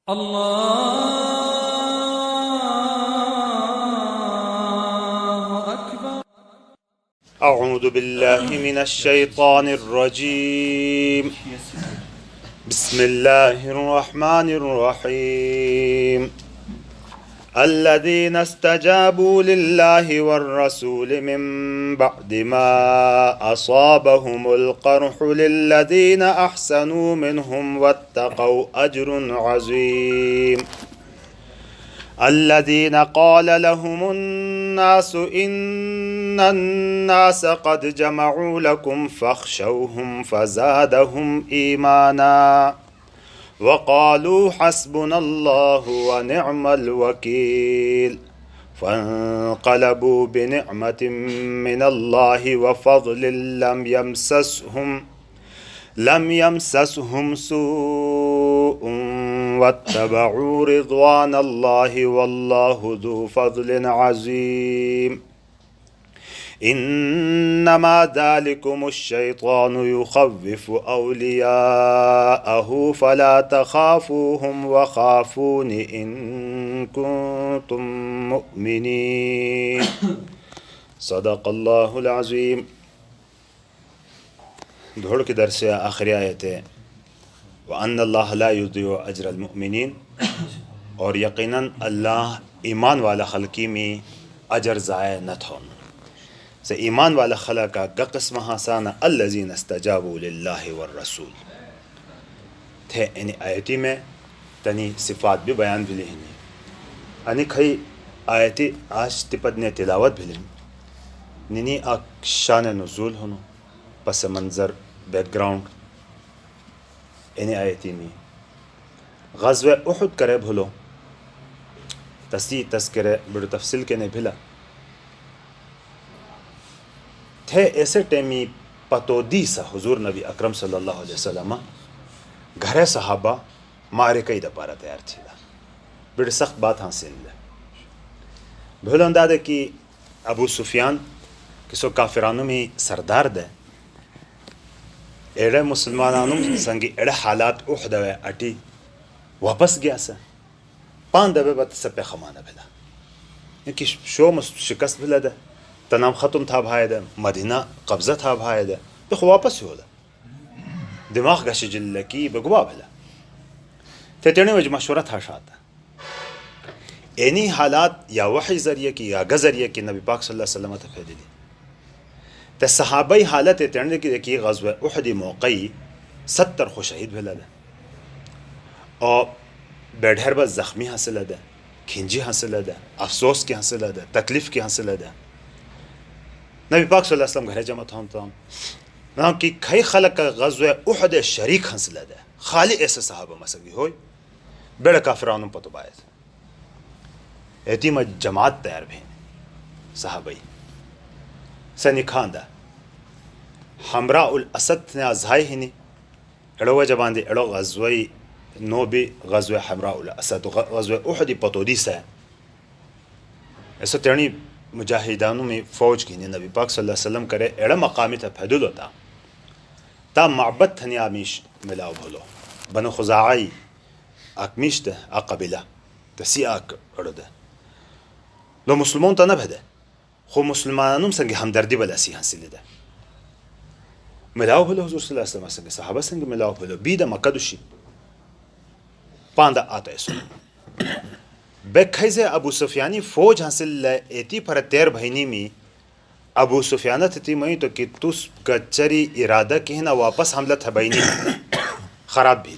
الله أكبر. أعوذ بالله من الشيطان الرجيم. بسم الله الرحمن الرحيم. الذين استجابوا لله والرسول من بعد ما أصابهم القرح للذين أحسنوا منهم واتقوا أجر عظيم. الذين قال لهم الناس إن الناس قد جمعوا لكم فاخشوهم فزادهم إيمانا وقالوا حسبنا الله ونعم الوكيل فانقلبوا بنعمة من الله وفضل لم يمسسهم سوء واتبعوا رضوان الله والله ذو فضل عظيم. إنما ذلكم الشيطان يخوف أولياءه فلا تخافوهم وخافون إن كنتم مؤمنين. صدق الله العظيم. धोड़ के दर से आखिरी आयत है वअन्न अल्लाह ला युज़िउ अज्र अल-मुअमिनीन, और यकीनन अल्लाह ईमान वाला खल्की में अजर ज़ाय न थोन से ईमान वाला खला का गक़स्म हसान अल्लज़ीन इस्तजाबू लिल्लाहि वर रसूल थे। इन आयती में तनी सिफ़ात भी बयान भी लिहिनी अनि खई आयती आज तिपदने तिलावत भी लिहिनी निनी आ शान नुज़ूल होनो पस मंज़र बैकग्राउंड इन आयती में ग़ज़वे उहुद करे भूलो तसी तस्करे बड़ो तफसील के ने भिला थे ऐसे टेमी पतोदी सा हुजूर नबी अकरम सल्लल्लाहु अलैहि वसल्लम घरे सहाबा मारे कई दपारा तैयार थी बड़ी सख्त बात हासिल है भूलो अंदाज़े कि अबू सुफियान किसो काफिरानों में सरदार दे एड़े मुसलमानों संगी एड़े हालात उहदवे अटी वापस गया सा पान दबे बत सब पे खमाना भिला कि शो शिकस्त भिला दे तनाम ख़त्म था भाई दे मदीना कब्ज़ा था भाई दे तो वापस हो दा दिमाग गशी जिल्ले की बगवा भिला ते तेने वज मशवरा था शाता एनी हालात या वही ज़रिए की या गज़रिए की नबी पाक सल्लल्लाहु अलैहि वसल्लम तफेद दी ते सहाबाई हालत तेने की देखिए ग़ज़वे उहद मौक़ई 70 खो शहीद भिला दे और बेढर बस ज़ख्मी हासिल दे खिंजी हासिल दे अफसोस की हासिल दे तकलीफ़ की हासिल दे नबी पाक सल्लल्लाहु अलैहि वसल्लम घरे जमा था ना कि कई खलक का ग़ज़वे उहद शरीक हासिल दे खाली ऐसे सहाबा मसगी हो बेड़ काफिरानों पतो बायस एती में जमात तैयार भी सहाबाई सनी खांदा हमरा उल असद ने अज़ाई हिनी एड़ो जबान दे एड़ो ग़ज़वे नो भी ग़ज़वे हमरा उल असद ग़ज़वे उहद पतोदी से ऐसा तेनी मुजाहिदानों में फ़ौज की नबी पाक सल्लल्लाहु अलैहि वसल्लम करे एड़ा मकामी था फैदुल होता ता माबद थनी आमीश मिलाओ भलो बनो खुज़ाई आकमीश दे आ कबीला तसी आक अड़ो दे लो मुसलमान ता न भदे खो मुसलमानों संगे हमदर्दी वाला सी हासिल दे मिलाओ भलो हुजूर सल्लल्लाहु अलैहि वसल्लम संगे सहाबा संगे मिलाओ भलो बीदा मकदुशी पांदा आता है बेखैज़े अबू सुफियानी फ़ौज हासिल एती पर तेर बहनी में अबू सुफियाना थी मई तो कि तुस गच्चरी इरादा के ना वापस हमला था बहनी ख़राब भी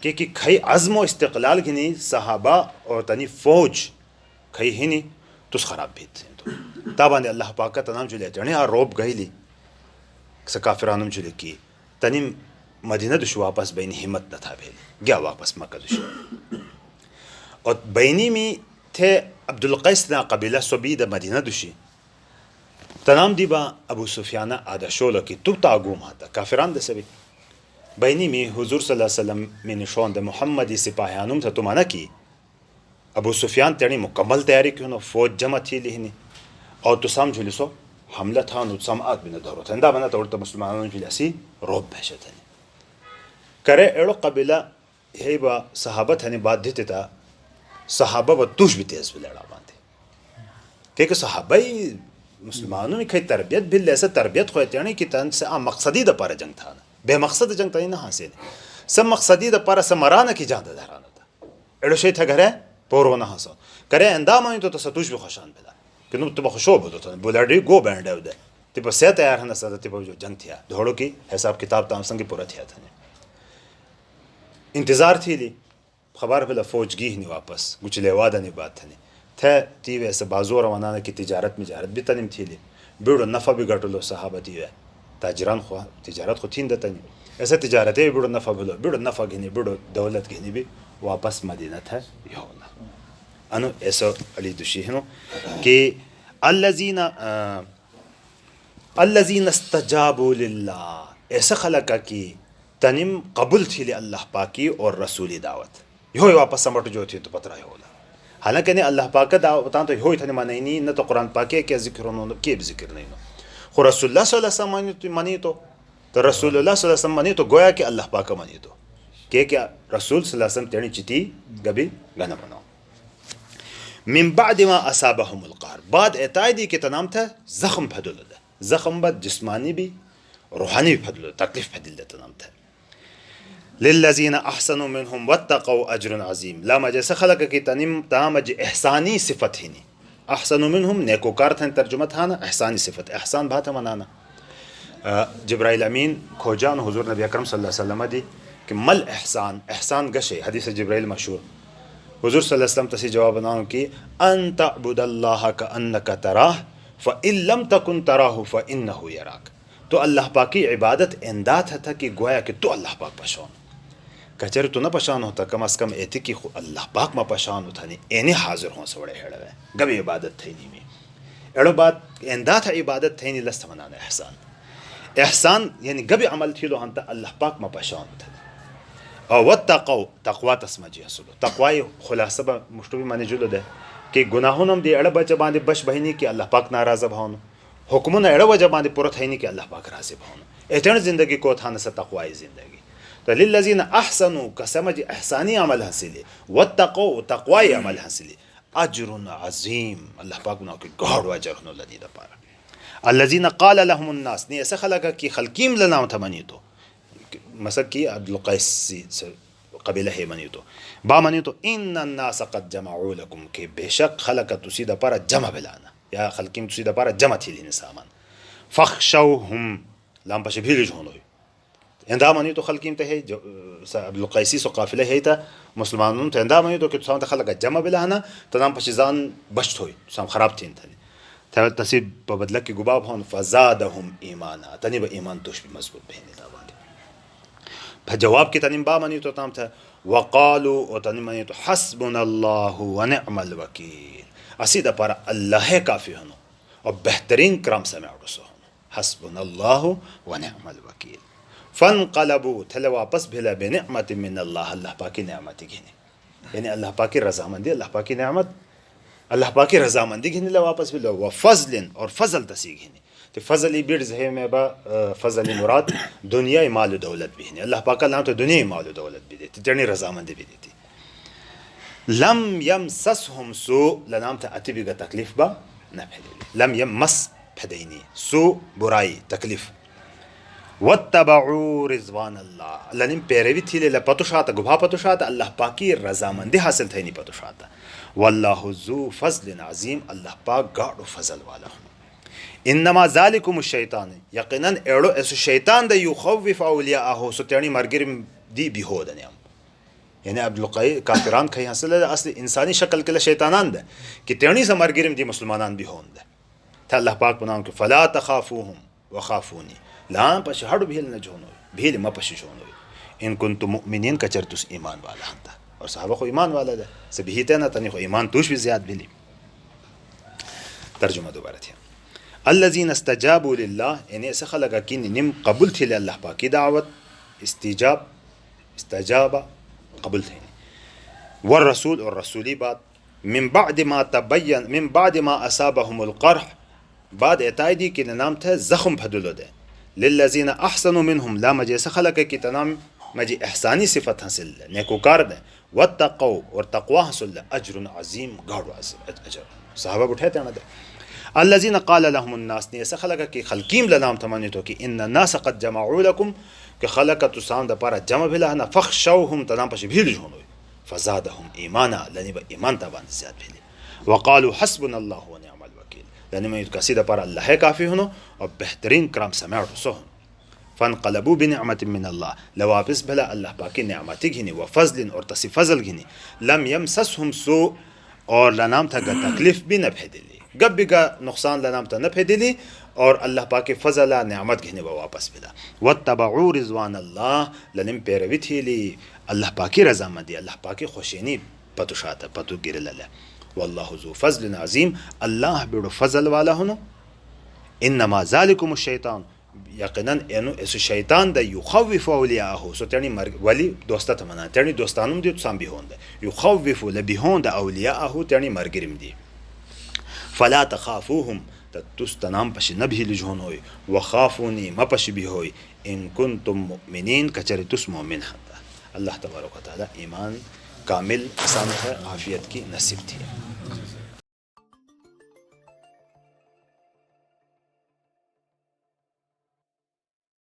कि खई अज़्म व इस्तिक़लाल की नहीं सहाबा और तनी फ़ौज खई ही नहीं तुस ख़राब भी ताबान अल्लाह पाक का तनाम जुले जने आ रोब गई ली सकाफिरानुम जुले की तनी मदीना दुश वापस बहनी हिम्मत न था भेली गया वापस मक्का दुश और बैनी में थे अब्दुल कैस ना कबीला सबीद मदीना दुशी तनाम दिबा अबू सुफियाना आदा शोलो की तू तागूम आता काफिरान दे सभी बैनी में हुजूर सल्लल्लाहु अलैहि वसल्लम में निशान दे मोहम्मदी सिपाहियानुम था तुमाना की अबू सुफियान तेरी मुकम्मल तैयारी क्यों ना फ़ौज जमा थी लिहनी और तो साम जुलिसो हमला था नुत्सम आग बिना दौरो था इंदा बना तोड़ता मुसलमानों जुलिसी रोब भैशत है करे एड़ो कबीला हे बा सहाबत हने बाध्यते था सहाबा व तुश भी तेज भी लड़ा बांधे क्योंकि सहाबा ही मुसलमानों में कई तरबियत भी ऐसा तरबियत खोते हैं कि तन से मकसदी द पारा जंग था बेमकसद जंग था ना हासिल सब मकसदी द पारा समराना की जान धराना था एडो शे था घरे पोरो ना हसो करे अंदाम तो सतुश भी खुशान बिला कि नु तो खुशो बोलो तो बुलाडी गो बैंड दे ते पर से तैयार हना सदा ते जो जंग थिया धोड़ो की हिसाब किताब ताम संग पूरा थिया था इंतजार थी ली खबर भला फौज गी नहीं वापस गुचले वादा नहीं बात थने थे ती वैसे बाजू रवाना की तिजारत में जारत भी तनिम थी ली बिड़ो नफ़ा भी गटलो सहाबा दी है ताजरान खो तिजारत को थीन दतनी ऐसे तिजारत है बिड़ो नफ़ा भलो बिड़ो नफ़ा घिनी बिड़ो दौलत घिनी भी वापस मदीना था योना अनु ऐसा अली दुशी है नो कि अल्लज़ीना इस्तजाबू लिल्लाह ऐसा खलका की तनिम कबूल थी ले अल्लाह पाकी और रसूली दावत यो वापस समट जो थी तो पतरा होला हालांकि ने अल्लाह पाक दावत तो यो थने माने नहीं न तो कुरान पाके के जिक्र नो के जिक्र नहीं नो खु रसूलुल्लाह सल्लल्लाहु अलैहि वसल्लम मनी तो रसूलुल्लाह सल्लल्लाहु अलैहि वसल्लम मनी तो गोया कि अल्लाह पाक मनी तो के क्या रसूल सल्लल्लाहु अलैहि वसल्लम तेनी चिती गबी गाना बनाओ मिन बाद मा असाबहुमुल क़हर बाद एतायदी के तनाम था जख्म फदल जख्म बद जिस्मानी भी रूहानी भी फदल तकलीफ फदल तनाम था लिल्लज़ीना अहसनु मिनहुम वत्तक़ौ अज्रुन अज़ीम लामा जैसे खलक की तनिम तामज एहसानी सिफत ही नहीं अहसनु मिनहुम नेकोकार था तर्जुमा था ना एहसानी सिफत एहसान बात है मनाना जिब्राइल अमीन खोजान हुजूर नबी अकरम सल्लल्लाहु अलैहि वसल्लम दी कि मल एहसान एहसान गशे हदीस जिब्राइल मशहूर हुजूर सल्लल्लाहु अलैहि वसल्लम तसी जवाब बनाओ कि अन तअबुदल्लाह का अन्नका तराह फ़इन लम तकुन तराहु फ़इन्नहु यराक तो अल्लाह पाक की इबादत इंदात था कि गोया कि तो अल्लाह पाक पशान कचर तो न पशान होता कम अज़ कम एति कि अल्लाह पाक में पशान होता नहीं एने हाजिर हों सवड़े हेड़े गब इबादत थी नहीं में एड़ो बात इंदा था इबादत थी नहीं लस्त मनाना एहसान एहसान यानी गब अमल थी लो हंता अल्लाह पाक में पशान था और वत्तक़ौ तक़वा तस्मजी हसलो तक़वाई खुलासा मुश्तबी माने जुलो दे कि गुनाहों नम दे एड़ा बच बांधे बश बहिनी कि अल्लाह पाक नाराज़ भावनो हुक्म एड़ा वजह बांधे पूरा थी नहीं कि अल्लाह पाक राज़ी भावनो एतण ज़िंदगी को थाना से तक़वाई ज़िंदगी तो लिल्लज़ीना अहसनु का समझ एहसानी अमल हासिले वत्तक़ौ तक़वाई अमल हासिले अज्रुन अज़ीम अल्लाह पाक ना कि गॉड अजर होनो लदी द पारा अल्लज़ीना क़ाल लहुमुन नास ने ऐसा खलका कि खलकीम लनाम था मनी तो मसक की अब्दुल कैस से कबीला है मनी तो बा मनी तो इन्नन नास क़द जमअू लकुम के बेशक खलका तुसीदा पारा जमा बिलाना या खलकीम तुसीदा पारा जमा थी लेने सामान फ़ख्शौहुम लाम पशे भीलिज होनो इंदा मनी तो खलकीम ते है जो अब्दुल कैसी सो काफिला है था मुसलमानों ते इंदा मनी तो कि सामान खलका जमा बिलाना तनाम पशे जान बचत होई साम खराब थी थने था तसीब बदला की गुबाब होन फ़ज़ादहुम ईमाना तनी ब ईमान तुश भी मजबूत बहने दा जवाब की तनिम बा मनी तो ताम था वक़ालू और तनिम मनी तो हस्बुनल्लाहु व निअमल वकील असी द पर अल्लाह काफ़ी होनो और बेहतरीन क्रम से में उड़सो होनो हस्बुनल्लाहु व निअमल वकील फ़नक़लबू थले वापस भेला बिनिअमत मिनल्लाह अल्लाह पाकी नेमत घिने यानी अल्लाह पाकी रज़ामंदी अल्लाह पाकी नेमत अल्लाह पाकी रज़ामंदी घिने ला वापस भेला व फ़ज़लिन और फ़ज़ल तसी घिने तो फ़ज़ली बिर्ज़ है में बा फ़ज़ली मुराद दुनिया माल दौलत भी है अल्लाह पाक नाम तो दुनिया माल दौलत भी देती जर्नी रज़ामंदी भी देती लम यमससहुम सू लनाम था अतिबी का तकलीफ बा न फैले लम यमस फदैनी सू बुराई तकलीफ वत्तबऊ रिज़वान अल्लाह लनिम पैरवी थी ले पतुशात गुभा पतुशात अल्लाह पाकी रज़ामंदी हासिल थई नहीं पतुशात वल्लाहु ज़ू फ़ज़लिन अज़ीम अल्लाह पाक गाड़ो फ़ज़ल वाला इन्नमा ज़ालिकुम शैतान यकीनन एड़ो ऐसो शैतान द युखव्विफ औलियाअहु सुतनी मरगिरम दी भी हो दने यानी अब्दुल क़ई काफिरान खई हासिल असली इंसानी शक्ल के शैतानान दे कि तेणी से मरगिरम दी मुसलमानान भी होन दे था अल्लाह पाक बनाम के फला तखाफूहुम व खाफूनी ला पश हड भील न जोनो भील म पश जोनो इन कुंतुम मुमिनीन का चरतुस ईमान वाला हंता और साहबा को ईमान वाला दे से भीते ना तनी को ईमान तुश भी ज़्यादा भीली तर्जुमा दोबारा थी अल्लज़ीना इस्तजाबू लिल्लाह यानी ऐसा खलका कि निम कबूल थी अल्लाह पाक की दावत इस्तिजाब इस्तजाबा कबूल थी वर रसूल और रसूली बात मिन बाद मा तबय्यन मिन बाद मा असाबहुमुल क़रह बाद एतायदी के नाम था ज़ख्म फदुल दे लिल्लज़ीना अहसनु मिनहुम ला मजे ऐसा खलका कि तनाम मजी एहसानी सिफत हासिल है नेकोकार दे वत्तक़ौ और तक़वा हासिल है अजरुन अज़ीम गाढ़ो अजर सहाबा उठे थे ना दे अल्लज़ीन क़ाल लहुमुन नास ने ऐसा खलका कि खलकीम लनाम तमन्नी तो कि इन्न नास क़द जमअू लकुम कि खलका तुसाम द पारा जमा भिला ना फ़ख़शौहुम तनाम पश भील जोनो फ़ज़ादहुम ईमाना लनी ब ईमान तबान ज़्याद भिले वक़ालू हस्बुनल्लाहु व निअमल वकील लनी में कसीदा पारा अल्लाह है काफ़ी होनो और बेहतरीन कराम समेट सोहन फ़नक़लबू बिनिअमतिन मिनल्लाह लवापिस भला अल्लाह पाकी नेमती घिनी व फ़ज़लिन और तसी फ़ज़ल घिनी लम यमससहुम सू और लनाम था तकलीफ़ भी न फैदिली गब बिगा नुकसान लनाम था न फैदिली और अल्लाह पाकी फ़ज़ला नेमत घिनी व वापस भिला वत्तबऊ रिज़वान अल्लाह लनिम पैरवी थी ली अल्लाह पाकी रज़ामंदी अल्लाह पाकी खुशीनी पतुशाता पतु गिरल वल्लाहु ज़ू फ़ज़लिन अज़ीम अल्लाह बेड़ो फ़ज़ल वाला होनो इन्नमा ज़ालिकुम शैतान यकीनन एनु ऐसे शैतान द युखव्विफु औलियाहु सो तेनी वली दोस्ता तमना तेनी दोस्तानुम दी तुसाम बिहोंद युखव्विफु लबिहोंद औलियाहु तेनी मरगिरिम दी फला तखाफूहुम तुस तनाम पशी न भी लिजोन होई व खाफूनी म पशी भी होई इन कुंतुम मुमिनीन कचरे तुस मोमिन हता अल्लाह तबारक व तआला ईमान कामिल आसान है आफियत की नसीब थी।